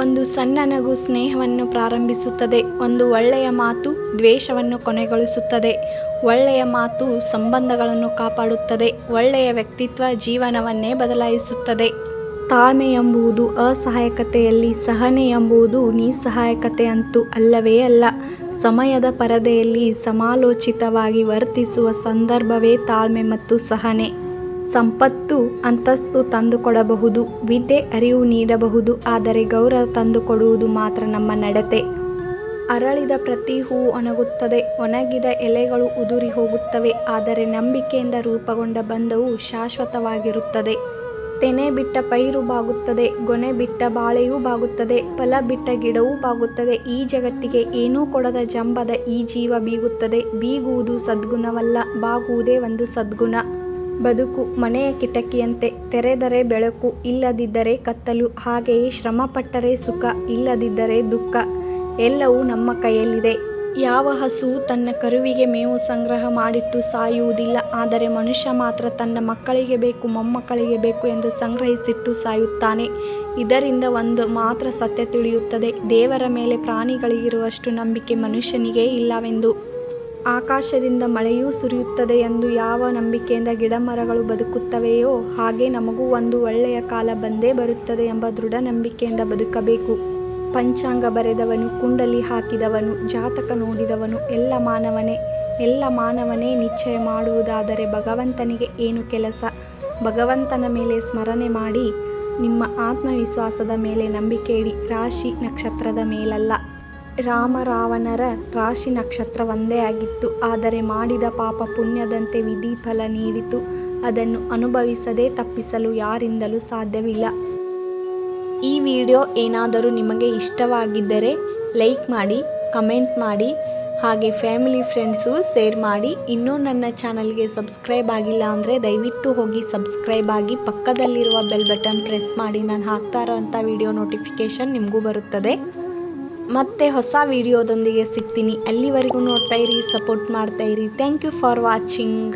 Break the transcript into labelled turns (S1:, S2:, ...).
S1: ಒಂದು ಸಣ್ಣ ನಗು ಸ್ನೇಹವನ್ನು ಪ್ರಾರಂಭಿಸುತ್ತದೆ. ಒಂದು ಒಳ್ಳೆಯ ಮಾತು ದ್ವೇಷವನ್ನು ಕೊನೆಗೊಳಿಸುತ್ತದೆ. ಒಳ್ಳೆಯ ಮಾತು ಸಂಬಂಧಗಳನ್ನು ಕಾಪಾಡುತ್ತದೆ. ಒಳ್ಳೆಯ ವ್ಯಕ್ತಿತ್ವ ಜೀವನವನ್ನೇ ಬದಲಾಯಿಸುತ್ತದೆ. ತಾಳ್ಮೆ ಎಂಬುದು ಅಸಹಾಯಕತೆಯಲ್ಲಿ, ಸಹನೆ ಎಂಬುದು ನಿಸ್ಸಹಾಯಕತೆ ಅಂತೂ ಅಲ್ಲವೇ ಅಲ್ಲ. ಸಮಯದ ಪರದೆಯಲ್ಲಿ ಸಮಾಲೋಚಿತವಾಗಿ ವರ್ತಿಸುವ ಸಂದರ್ಭವೇ ತಾಳ್ಮೆ ಮತ್ತು ಸಹನೆ. ಸಂಪತ್ತು, ಅಂತಸ್ತು ತಂದುಕೊಡಬಹುದು, ವಿದ್ಯೆ, ಅರಿವು ನೀಡಬಹುದು, ಆದರೆ ಗೌರವ ತಂದುಕೊಡುವುದು ಮಾತ್ರ ನಮ್ಮ ನಡತೆ. ಅರಳಿದ ಪ್ರತಿ ಹೂವು ಒಣಗುತ್ತದೆ, ಒಣಗಿದ ಎಲೆಗಳು ಉದುರಿ ಹೋಗುತ್ತವೆ, ಆದರೆ ನಂಬಿಕೆಯಿಂದ ರೂಪುಗೊಂಡ ಬಂಧವು ಶಾಶ್ವತವಾಗಿರುತ್ತದೆ. ತೆನೆ ಬಿಟ್ಟ ಪೈರು ಬಾಗುತ್ತದೆ, ಗೊನೆ ಬಿಟ್ಟ ಬಾಳೆಯೂ ಬಾಗುತ್ತದೆ, ಫಲ ಬಿಟ್ಟ ಗಿಡವೂ ಬಾಗುತ್ತದೆ. ಈ ಜಗತ್ತಿಗೆ ಏನೂ ಕೊಡದ ಜಂಬದ ಈ ಜೀವ ಬೀಗುತ್ತದೆ. ಬೀಗುವುದು ಸದ್ಗುಣವಲ್ಲ, ಬಾಗುವುದೇ ಒಂದು ಸದ್ಗುಣ. ಬದುಕು ಮನೆಯ ಕಿಟಕಿಯಂತೆ, ತೆರೆದರೆ ಬೆಳಕು, ಇಲ್ಲದಿದ್ದರೆ ಕತ್ತಲು. ಹಾಗೆಯೇ ಶ್ರಮಪಟ್ಟರೆ ಸುಖ, ಇಲ್ಲದಿದ್ದರೆ ದುಃಖ. ಎಲ್ಲವೂ ನಮ್ಮ ಕೈಯಲ್ಲಿದೆ. ಯಾವ ಹಸುವು ತನ್ನ ಕರುವಿಗೆ ಮೇವು ಸಂಗ್ರಹ ಮಾಡಿಟ್ಟು ಸಾಯುವುದಿಲ್ಲ, ಆದರೆ ಮನುಷ್ಯ ಮಾತ್ರ ತನ್ನ ಮಕ್ಕಳಿಗೆ ಬೇಕು, ಮೊಮ್ಮಕ್ಕಳಿಗೆ ಬೇಕು ಎಂದು ಸಂಗ್ರಹಿಸಿಟ್ಟು ಸಾಯುತ್ತಾನೆ. ಇದರಿಂದ ಒಂದು ಮಾತ್ರ ಸತ್ಯ ತಿಳಿಯುತ್ತದೆ: ದೇವರ ಮೇಲೆ ಪ್ರಾಣಿಗಳಿಗಿರುವಷ್ಟು ನಂಬಿಕೆ ಮನುಷ್ಯನಿಗೆ ಇಲ್ಲವೆಂದು. ಆಕಾಶದಿಂದ ಮಳೆಯೂ ಸುರಿಯುತ್ತದೆ ಎಂದು ಯಾವ ನಂಬಿಕೆಯಿಂದ ಗಿಡಮರಗಳು ಬದುಕುತ್ತವೆಯೋ, ಹಾಗೆ ನಮಗೂ ಒಂದು ಒಳ್ಳೆಯ ಕಾಲ ಬಂದೇ ಬರುತ್ತದೆ ಎಂಬ ದೃಢ ನಂಬಿಕೆಯಿಂದ ಬದುಕಬೇಕು. ಪಂಚಾಂಗ ಬರೆದವನು, ಕುಂಡಲಿ ಹಾಕಿದವನು, ಜಾತಕ ನೋಡಿದವನು ಎಲ್ಲ ಮಾನವನೇ ನಿಶ್ಚಯ ಮಾಡುವುದಾದರೆ ಭಗವಂತನಿಗೆ ಏನು ಕೆಲಸ? ಭಗವಂತನ ಮೇಲೆ ಸ್ಮರಣೆ ಮಾಡಿ, ನಿಮ್ಮ ಆತ್ಮವಿಶ್ವಾಸದ ಮೇಲೆ ನಂಬಿಕೆ ಇಡಿ, ರಾಶಿ ನಕ್ಷತ್ರದ ಮೇಲಲ್ಲ. ರಾಮ ರಾವಣರ ರಾಶಿ ನಕ್ಷತ್ರ ಒಂದೇ ಆಗಿತ್ತು, ಆದರೆ ಮಾಡಿದ ಪಾಪ ಪುಣ್ಯದಂತೆ ವಿಧಿ ಫಲ ನೀಡಿತು. ಅದನ್ನು ಅನುಭವಿಸದೆ ತಪ್ಪಿಸಲು ಯಾರಿಂದಲೂ ಸಾಧ್ಯವಿಲ್ಲ. ಈ ವಿಡಿಯೋ ಏನಾದರೂ ನಿಮಗೆ ಇಷ್ಟವಾಗಿದ್ದರೆ ಲೈಕ್ ಮಾಡಿ, ಕಮೆಂಟ್ ಮಾಡಿ, ಹಾಗೆ ಫ್ಯಾಮಿಲಿ ಫ್ರೆಂಡ್ಸು ಶೇರ್ ಮಾಡಿ. ಇನ್ನೂ ನನ್ನ ಚಾನಲ್ಗೆ ಸಬ್ಸ್ಕ್ರೈಬ್ ಆಗಿಲ್ಲ ಅಂದರೆ ದಯವಿಟ್ಟು ಹೋಗಿ ಸಬ್ಸ್ಕ್ರೈಬ್ ಆಗಿ, ಪಕ್ಕದಲ್ಲಿರುವ ಬೆಲ್ ಬಟನ್ ಪ್ರೆಸ್ ಮಾಡಿ. ನಾನು ಹಾಕ್ತಾ ಇರೋವಂಥ ವಿಡಿಯೋ ನೋಟಿಫಿಕೇಷನ್ ನಿಮಗೂ ಬರುತ್ತದೆ. ಮತ್ತೆ ಹೊಸ ವಿಡಿಯೋದೊಂದಿಗೆ ಸಿಗ್ತೀನಿ. ಅಲ್ಲಿವರೆಗೂ ನೋಡ್ತಾ ಇರಿ, ಸಪೋರ್ಟ್ ಮಾಡ್ತಾ ಇರಿ. Thank you for watching.